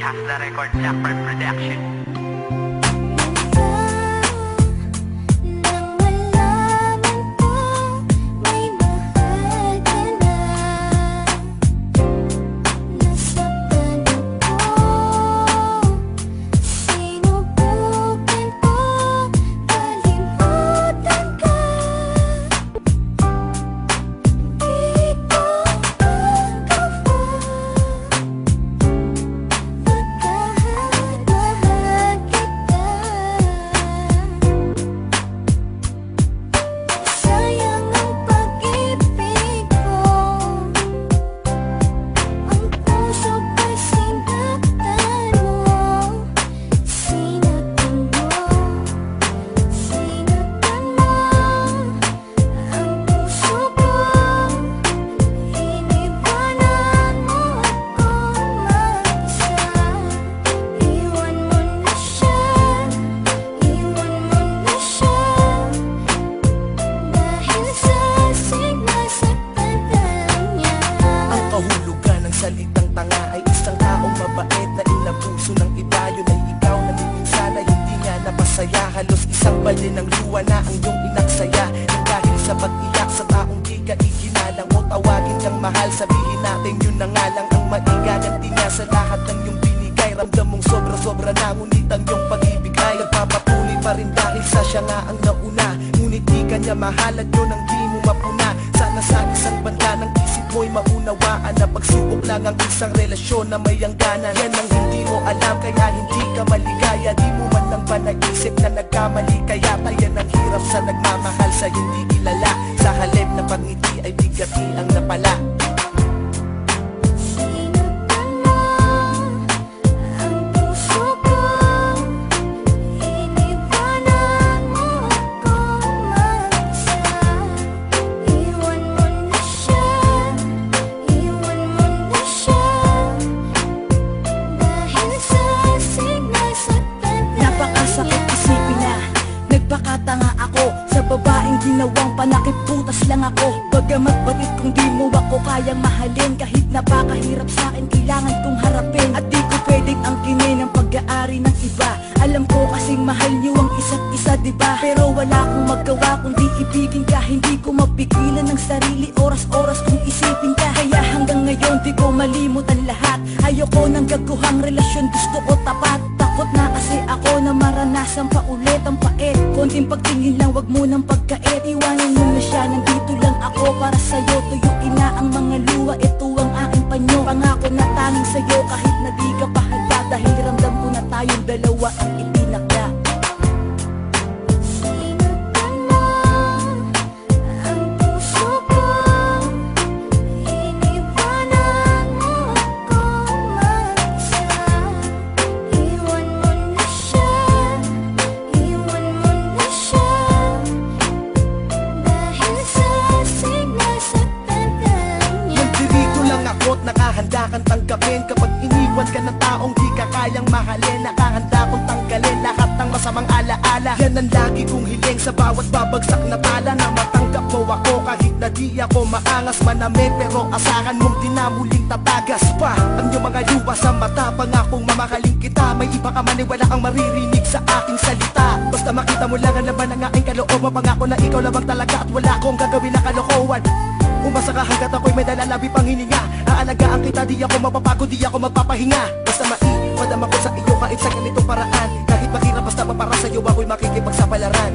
has the record, Blackbird Production. Salitang tanga ay isang taong mabait na inabuso ng iba. Yun ay ikaw na minsan ay hindi nga napasaya. Halos isang balde ng luha na ang iyong inaksaya. Nang dahil sa pag-iyak sa taong di ka iginalang o tawagin kang mahal, sabihin natin yun na nga lang ang maigaganti niya sa lahat ng iyong binigay. Ramdam mong sobra-sobra na, ngunit ang iyong pag-ibig ay nagpapatuloy pa rin dahil sa siya nga ang nauna. Ngunit di ka niya mahal at yun ang di mo mapuna. Sana sa isang banda ng isip mo'y maunawaan na pagsubok lang ang isang relasyon na may hangganan. Yan ang hindi mo alam kaya hindi ka maligaya. Di mo man lang ba naisip na nagkamali, kaya tayo ang hirap sa nagmamahal sa hindi kilala. Sa halip na pangiti ay bigati ang napala. Nagpakatanga ako sa babaeng ginawang panakip, putas lang ako. Bagamat batid kung di mo ako kayang mahalin, kahit napakahirap sa'kin kailangan kong harapin. At di ko pwedeng angkinin ang pag-aari ng iba. Alam ko kasing mahal niyo ang isa't isa, diba? Pero wala akong magawa kundi ibigin ka. Hindi ko mapigilan ng sarili, oras-oras kong isipin ka. Kaya hanggang ngayon di ko malimutan lahat. Ayoko ng gaguhang relasyon, gusto ko tapat. Takot na kasi ako na maranasan pa ulit ang pait. Konting pagtingin lang, wag mo ng pagkait. Iwanan mo na siya, nandito lang ako para sa'yo. Tuyuin na ang mga luha, ito ang aking panyo. Pangako na tanging sa'yo kahit na di ka pa handa. Dahil ramdam ko na tayong dalawa ang itinakda. Nakahanda kang tanggapin kapag iniwan ka ng taong di ka kayang mahalin. Nakahanda kong tanggalin lahat ng masamang alaala. Yan ang lagi kong hiling sa bawat babagsak na pala, na matanggap mo ako kahit na di ako maangas manami. Pero asahan mong di na muling tatagas pa ang iyong mga luha sa mata. Pangakong mamahalin kita, may iba ka man ay wala kang maririnig sa aking salita. Basta makita mo lang ang laban ng aking kalooban. Pangako na ikaw labang talaga at wala akong gagawin na kalokohan. Umasa ka hanggat ako'y may dalalabi pang hininga. Aalagaan kita, di ako mapapagod, di ako magpapahinga. Basta maipadama ko sa iyo kahit sa ganitong paraan. Kahit mahirap basta para sa'yo ako'y makikipagsapalaran.